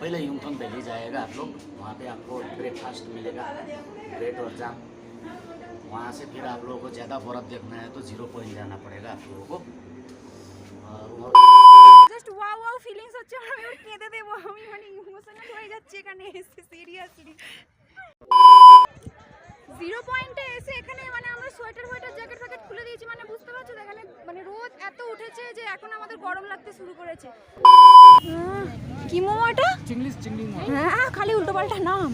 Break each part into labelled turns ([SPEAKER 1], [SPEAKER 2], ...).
[SPEAKER 1] पहले यूमथांग वैली जाएगा आप लोग, वहाँ पे आपको ब्रेकफास्ट मिलेगा, ब्रेड और जाम। वहाँ से फिर आप लोगों को ज़्यादा बर्फ़ देखना है तो 0 पॉइंट जाना पड़ेगा आप लोगों को।
[SPEAKER 2] জাস্ট ওয়াও ওয়াও ফিলিংস হচ্ছে, আমি ওর কেঁদে দেবো, আমি মানে ইমোশনাল হয়ে যাচ্ছি এখানে এসে সিরিয়াসলি। 0 পয়েন্টে এসে এখানে মানে আমরা সোয়েটার জ্যাকেট ফ্যাকেট খুলে দিয়েছি, মানে বুঝতে পারছো তো এখানে মানে রোদ এত উঠেছে যে এখন আমাদের গরম লাগতে শুরু করেছে। কি মোমো এটা? চিংলিশ হ্যাঁ, খালি উল্টো পাল্টা নাম।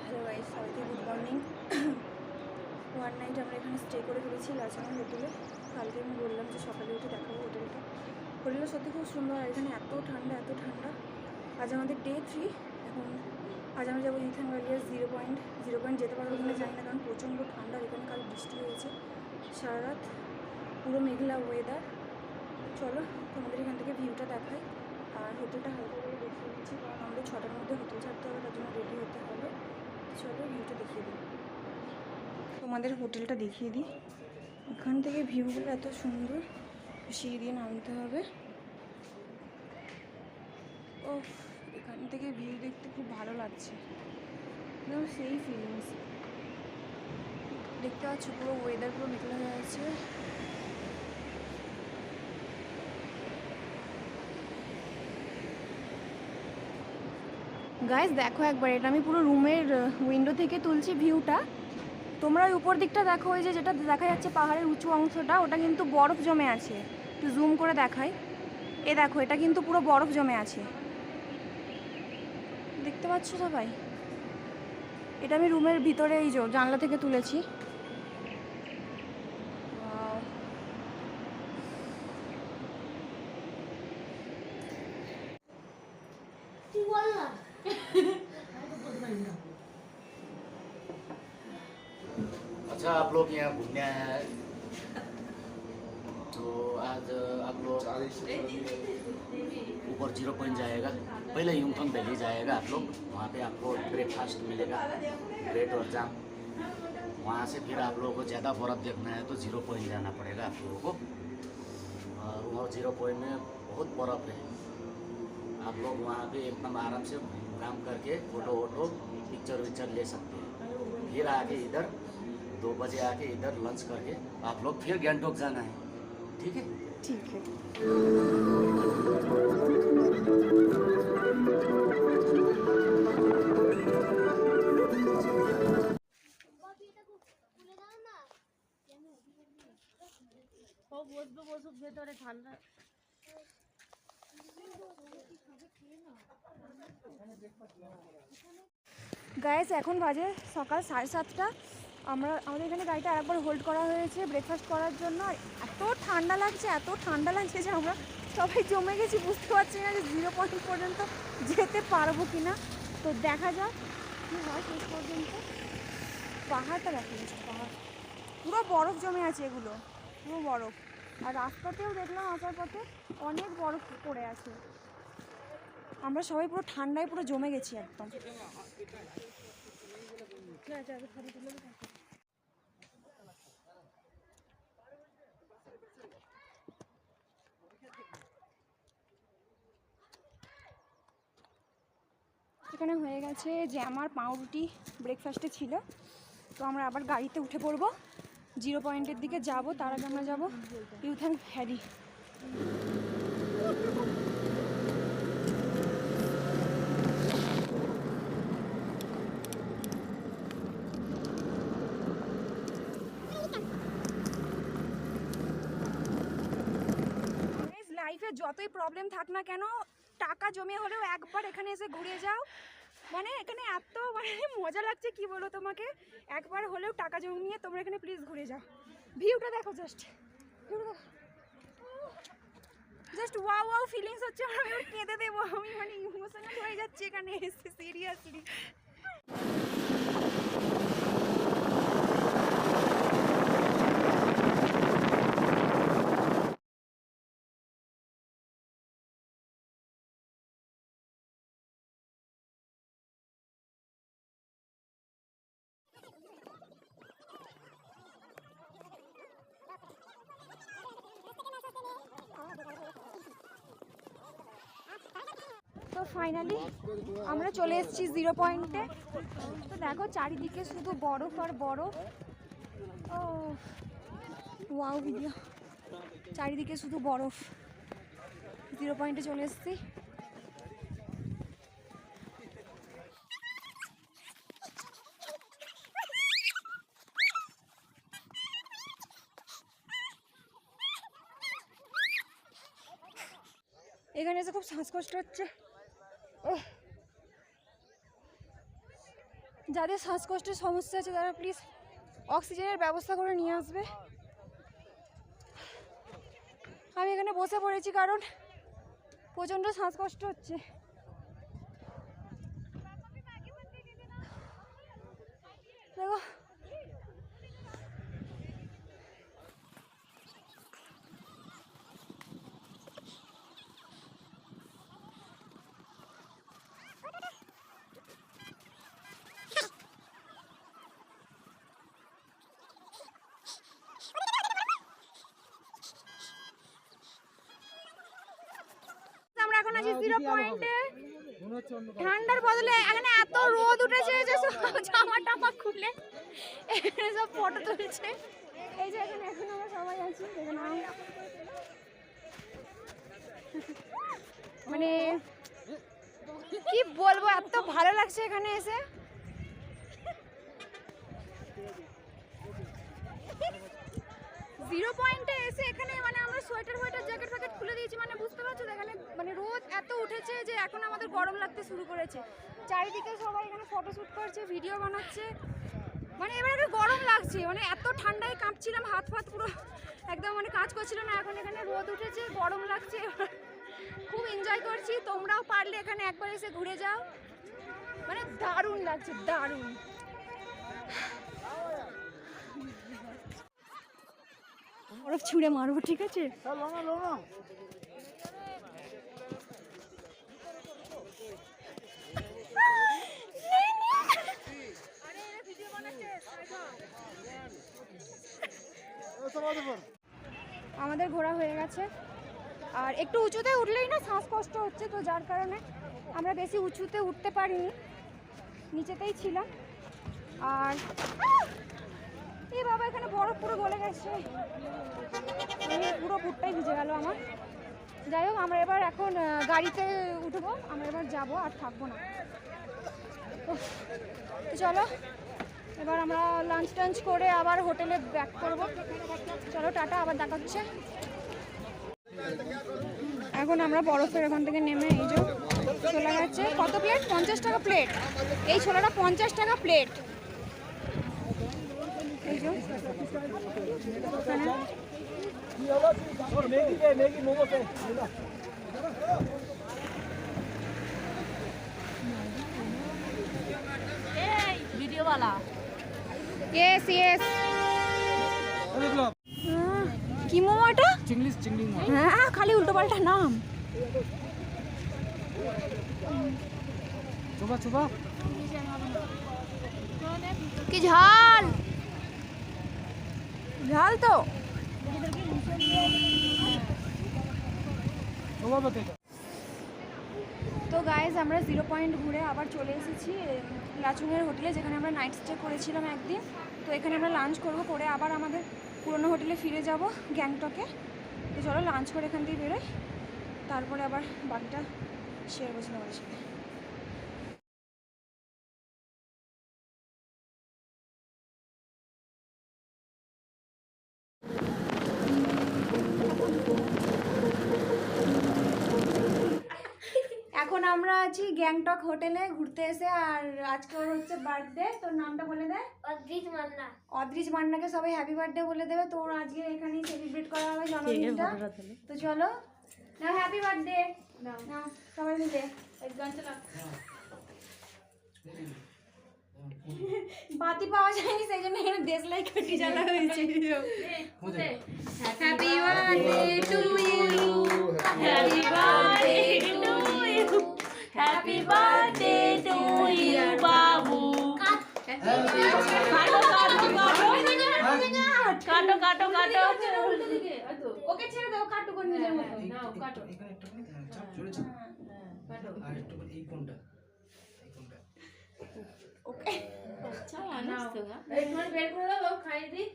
[SPEAKER 2] হ্যালো গাইস, সবাইকে গুড মর্নিং। ওয়ান নাইট আমরা এখানে স্টে করে ফেলেছি লাচানা হোটেলে। কালকে আমি বললাম যে সকালে উঠে দেখাবো হোটেলটা। হোটেলটা সত্যি খুব সুন্দর, আর এখানে এত ঠান্ডা এত ঠান্ডা। আজ আমাদের ডে 3। এখন আজ আমরা যাবো ইথান ভ্যালিয়ার 0 পয়েন্ট যেতে পারবো কিনা জানি না, কারণ প্রচণ্ড ঠান্ডা। এখানে কাল বৃষ্টি হয়েছে সারা রাত, পুরো মেঘলা ওয়েদার। চলো তোমাদের এখান থেকে ভিউটা দেখাই, আর হোটেলটা হালকা করে দেখিয়ে দিচ্ছি, কারণ আমাদের 6টার মধ্যে হোটেল ছাড়তে হবে, তার জন্য রেডি হতে হবে। চলো ভিউটা দেখিয়ে দিই, তোমাদের হোটেলটা দেখিয়ে দিই। এখান থেকে ভিউগুলো এত সুন্দর, সিঁড়ি দিয়ে নামতে হবে। ও, এখান থেকে ভিউ দেখতে খুব ভালো লাগছে, একদম সেই ফিলিংস। দেখতে পাচ্ছ পুরো ওয়েদার পুরো মেঘলা হয়ে আছে। গাইস দেখো একবার, এটা আমি পুরো রুমের উইন্ডো থেকে তুলছি ভিউটা। তোমরা ওই উপর দিকটা দেখো, ওই যে যেটা দেখা যাচ্ছে পাহাড়ের উঁচু অংশটা, ওটা কিন্তু বরফ জমে আছে। একটু জুম করে দেখাই, এ দেখো এটা কিন্তু পুরো বরফ জমে আছে, দেখতে পাচ্ছ সবাই? এটা আমি রুমের ভিতরে এই যে জানলা থেকে তুলেছি।
[SPEAKER 1] अच्छा, आप लोग यहाँ घूमने आए हैं तो आज आप लोग ऊपर 0 पॉइंट जाएगा। पहले यूमथांग वैली जाएगा आप लोग, वहाँ पे आपको ब्रेकफास्ट मिलेगा, ब्रेड और जाम। वहाँ से फिर आप लोगों को ज़्यादा बर्फ़ देखना है तो 0 पॉइंट जाना पड़ेगा आप लोगों को। और वहाँ 0 पॉइंट में बहुत बर्फ़ है। आप लोग वहाँ पे एकदम आराम से काम करके फ़ोटो वोटो पिक्चर विक्चर ले सकते हैं। फिर आके इधर 2 बजे आके इधर लंच करके आप लोग फिर गैंगटॉक जाना है, ठीक है?
[SPEAKER 2] ठीक है। ভেতরে ঠান্ডা। গাইস এখন বাজে সকাল 7:30। আমাদের এখানে গাড়িটা আরেকবার হোল্ড করা হয়েছে ব্রেকফাস্ট করার জন্য। এত ঠান্ডা লাগছে যে আমরা সবাই জমে গেছি, বুঝতে পারছি না যে 0 পয়েন্ট পর্যন্ত যেতে পারবো কি না। তো দেখা যাক কী হয় শেষ পর্যন্ত। পাহাড়টা দেখা যাচ্ছে, পাহাড় পুরো বরফ জমে আছে, এগুলো পুরো বরফ। আর রাস্তাতেও দেখলাম আসার পথে অনেক বরফ পড়ে আছে। আমরা সবাই পুরো ঠান্ডায় পুরো জমে গেছি একদম। এখানে হয়ে গেছে যে আমার পাউরুটি ব্রেকফাস্টে ছিল। তো আমরা আবার গাড়িতে উঠে পড়বো, 0 পয়েন্টের দিকে যাব। তার আগে আমরা যাবো ইউথান ভ্যালি। লাইফে যতই প্রবলেম থাক না কেন, টাকা জমে হলেও একবার এখানে এসে ঘুরে যাও। মানে এখানে এত মানে মজা লাগছে কি বলো তোমাকে, একবার হলেও টাকা জমিয়ে তোমরা এখানে প্লিজ ঘুরে যাও। ভিউটা দেখো, জাস্ট ওয়াও ওয়াও ফিলিংস হচ্ছে, আমি ওর কেঁদে দেবো, আমি মানে ইমোশনাল হয়ে যাচ্ছি এখানে এসে সিরিয়াসলি। তো ফাইনালি আমরা চলে এসেছি 0 পয়েন্টে। তো দেখো চারিদিকে শুধু বরফ আর বরফ। ও ওয়াও ভিডিও, চারিদিকে শুধু বরফ। 0 পয়েন্টে চলে এসেছি। এখানে এসে খুব শ্বাসকষ্ট হচ্ছে। যাদের শ্বাসকষ্টের সমস্যা আছে তারা প্লিজ অক্সিজেনের ব্যবস্থা করে নিয়ে আসবে। আমি এখানে বসে পড়েছি কারণ প্রচণ্ড শ্বাসকষ্ট হচ্ছে। দেখো আমরা এখন আছি 0 পয়েন্টে। ঠান্ডার বদলে এখানে এত রোদ উঠেছে যে জামা টামা খুলে এখানে সব ফটো তুলছে। এই যে এখানে এখন আমরা সবাই আছি, মানে কি বলবো, এত ভালো লাগছে এখানে এসে। জিরো পয়েন্টে এসে এখানে মানে আমরা সোয়েটার জ্যাকেট ফ্যাকেট খুলে দিয়েছি, মানে বুঝতে পারছো তো এখানে মানে রোদ এত উঠেছে যে এখন আমাদের গরম লাগতে শুরু করেছে। চারিদিকে সবাই এখানে ফটোশ্যুট করছে, ভিডিও বানাচ্ছে, মানে এবার গরম লাগছে, মানে এত ঠান্ডায় কাঁপছিলাম, হাত ফাত পুরো একদম মানে কাজ করছিল না। এখন এখানে রোদ উঠেছে, গরম লাগছে, খুব এনজয় করছি। তোমরাও পারলে এখানে একবার এসে ঘুরে যাও, মানে দারুণ লাগছে, দারুণ। বরফ ছুঁড়ে মারবো, ঠিক আছে? আমাদের ঘোরা হয়ে গেছে, আর একটু উঁচুতে উঠলেই না শ্বাসকষ্ট হচ্ছে, তো যার কারণে আমরা বেশি উঁচুতে উঠতে পারিনি, নিচেতেই ছিলাম। আর এই বাবা এখানে বরফ পুরো গলে গেছে, পুরো বুটটাই ভিজে গেল আমার। যাই হোক, আমরা এবার এখন গাড়িতে উঠবো, আমরা এবার যাবো, আর থাকবো না। তো চলো এবার আমরা লাঞ্চ টাঞ্চ করে আবার হোটেলে ব্যাক করবো। চলো টাটা, আবার দেখা হচ্ছে। এখন আমরা বরফের এখান থেকে নেমে এই যে ছোলা গেছে। কত প্লেট? 50 টাকা প্লেট। এই ছোলাটা 50 টাকা প্লেট। এই যে
[SPEAKER 3] वीडियो वाला
[SPEAKER 2] यस यस কি মোমো এটা?
[SPEAKER 3] चिंगली
[SPEAKER 2] হ্যাঁ, খালি উল্টো পাল্টা নাম।
[SPEAKER 3] चुबा
[SPEAKER 2] কি ঝাল ঝাল তো। তো গাইজ আমরা 0 পয়েন্ট ঘুরে আবার চলে এসেছি লাচুংয়ের হোটেলে, যেখানে আমরা নাইট স্টে করেছিলাম একদিন। তো এখানে আমরা লাঞ্চ করবো, করে আবার আমাদের পুরোনো হোটেলে ফিরে যাব গ্যাংটকে। তো চলো লাঞ্চ করে এখান থেকে বেরোই, তারপরে আবার বাকিটা শেয়ার করছি আমাদের সাথে। এখন আমরা আছি গ্যাংটক হোটেলে ঘুরতে এসে, আর আজকে ওর হচ্ছে বার্থডে। তোর নামটা বলে দে। অদ্রিজ মান্নাকে সবাই হ্যাপি বার্থডে বলে দেবে। তো ওর আজকে এখানেই সেলিব্রেট করা হবে জন্মদিনটা। তো চলো না, হ্যাপি বার্থডে না সবাই মিলে এক গান চালা। বাতি পাওয়া যায়নি, সেই জন্য এখানে দেশলাই কাটি জ্বালা হয়েছে। Happy birthday to you, happy birthday to you, happy birthday to you বাবু। কাটো কাটো কাটো, ওকে ছেড়ে দাও, কাটো করে নিজের মতো। নাও কাটো।
[SPEAKER 3] আর একটু এই কোনটা
[SPEAKER 2] ওকে
[SPEAKER 4] আচ্ছা মানুষ তো গা।
[SPEAKER 5] একটুখানি বের করে দাও খাইয়ে দিই।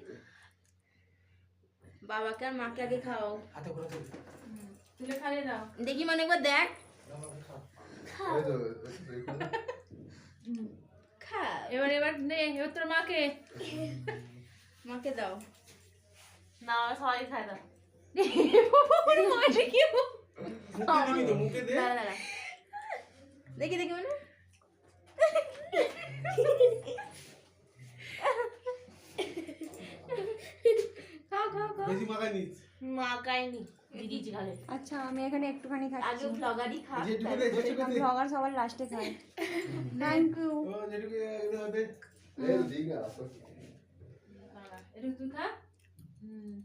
[SPEAKER 4] বাবাকে আর মাকে আগে খাও।
[SPEAKER 3] হাতে করে তুল
[SPEAKER 5] তুলে খাইয়ে দাও।
[SPEAKER 4] দেখি মানে একবার দেখ। খা।
[SPEAKER 5] এবার নে, এবার তোর মাকে।
[SPEAKER 4] মাকে দাও।
[SPEAKER 5] না সবাই খাই দাও।
[SPEAKER 3] মুখে দে
[SPEAKER 4] দাঁড়া দাঁড়া। দেখি দেখি মানে খাও খাও খাও।
[SPEAKER 3] বেশি মাখাই নিস
[SPEAKER 5] মা খাইনি দিদিজি খালে।
[SPEAKER 2] আচ্ছা আমি এখানে একটুখানি
[SPEAKER 4] আগে
[SPEAKER 2] খাচ্ছি।
[SPEAKER 4] ব্লগারই খা।
[SPEAKER 3] যেটুকু দে যেটুকু দে
[SPEAKER 2] ব্লগার সবার লাস্টে খায়। Thank you.
[SPEAKER 3] ও যেটুকু দে
[SPEAKER 5] এটা তুই খা।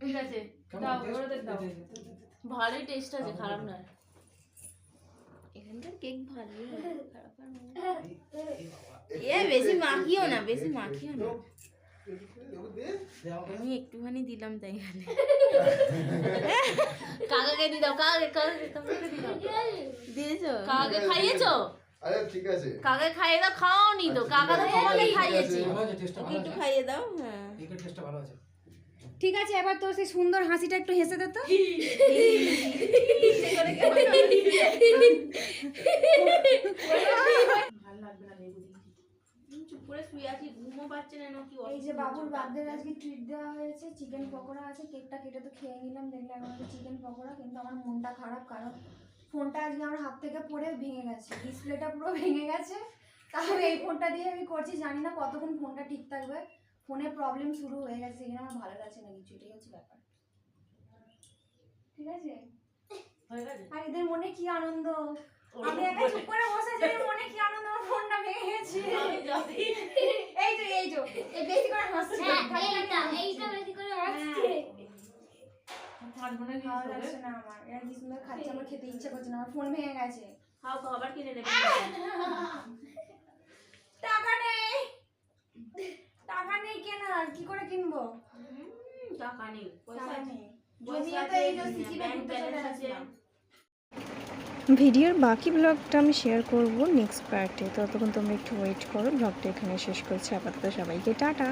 [SPEAKER 5] ঠিক আছে দাও ওদের দাও। ভালোই টেস্ট আছে, খারাপ না।
[SPEAKER 4] এখানকার কেক ভালোই খারাপ আর না। এ বেশি মাখিও না, বেশি মাখিও না। আমি একটুখানি দিলাম তাই খালি।
[SPEAKER 5] কাকাকে দি দাও, কাকাকে দি দাও।
[SPEAKER 4] দিয়েছো?
[SPEAKER 5] কাকাকে খাইয়েছো?
[SPEAKER 6] আরে ঠিক আছে
[SPEAKER 5] কাকাকে খাইয়ে দাও, খাওনি তো। কাকা তো তোমাকে খাইয়েছে।
[SPEAKER 3] ভালো আছে টেস্টটা
[SPEAKER 4] ওকে
[SPEAKER 3] ভালো
[SPEAKER 4] একটু
[SPEAKER 3] আছে
[SPEAKER 4] খাইয়ে দাও। হ্যাঁ।
[SPEAKER 3] কেকের টেস্টটা ভালো আছে
[SPEAKER 2] ঠিক আছে এবার তোর সেই সুন্দর হাসিটা একটু হেসে দে তো।
[SPEAKER 5] ভালো লাগবে না লেবু দিয়ে।
[SPEAKER 4] চুপ করে শুয়ে আছি, ঘুমও পাচ্ছে না নাকি।
[SPEAKER 2] এই যে বাবুর বার্থডে আজকে ট্রিট দেওয়া হয়েছে, চিকেন পকোড়া আছে, কেকটা কেটে তো খেয়ে নিলাম, দেখলে এখন চিকেন পকোড়া। কিন্তু আমার মনটা খারাপ, কারণ ফোনটা আজকে আমার হাত থেকে পড়ে ভেঙে গেছে, ডিসপ্লেটা পুরো ভেঙে গেছে। তাহলে এই ফোনটা দিয়ে আমি করছি, জানি না কতক্ষণ ফোনটা ঠিক থাকবে। ফোনে প্রবলেম শুরু হয়ে গেছে, সেখানে আমার ভালো লাগছে না কিছু, এটাই হচ্ছে ব্যাপার। ঠিক আছে,
[SPEAKER 5] হয়ে গেছে?
[SPEAKER 2] আর এদের মনে কি আনন্দ, আমি একা চুপ করে বসে আছি, এদের মনে কি আনন্দ, আমার ফোনটা ভেঙে গেছে। এই যে এই বেশি করে হাসছে।
[SPEAKER 5] থাকবে না
[SPEAKER 2] ভালো
[SPEAKER 5] কিছু।
[SPEAKER 2] লাগছে না আমার, এরা কি সুন্দর খাচ্ছে, আমার খেতে ইচ্ছে করছে না, আমার ফোন ভেঙে গেছে।
[SPEAKER 4] খাও খাও, আবার কিনে নেবে।
[SPEAKER 2] টাকা নেই, টাকা নেই কেনার, কি করে কিনবো?
[SPEAKER 4] টাকা নেই, পয়সা
[SPEAKER 2] টাকা
[SPEAKER 4] আছে।
[SPEAKER 2] নেই, জমিয়ে তো এই যে সিকিমে ঘুরতে চলে আসলাম।
[SPEAKER 7] ভিডিওর বাকি ব্লগটা আমি শেয়ার করব নেক্সট পার্টে। ততক্ষণ তোমরা একটু ওয়েট করো, ব্লগটা এখানে শেষ করছি। আপাতত সবাইকে টাটা।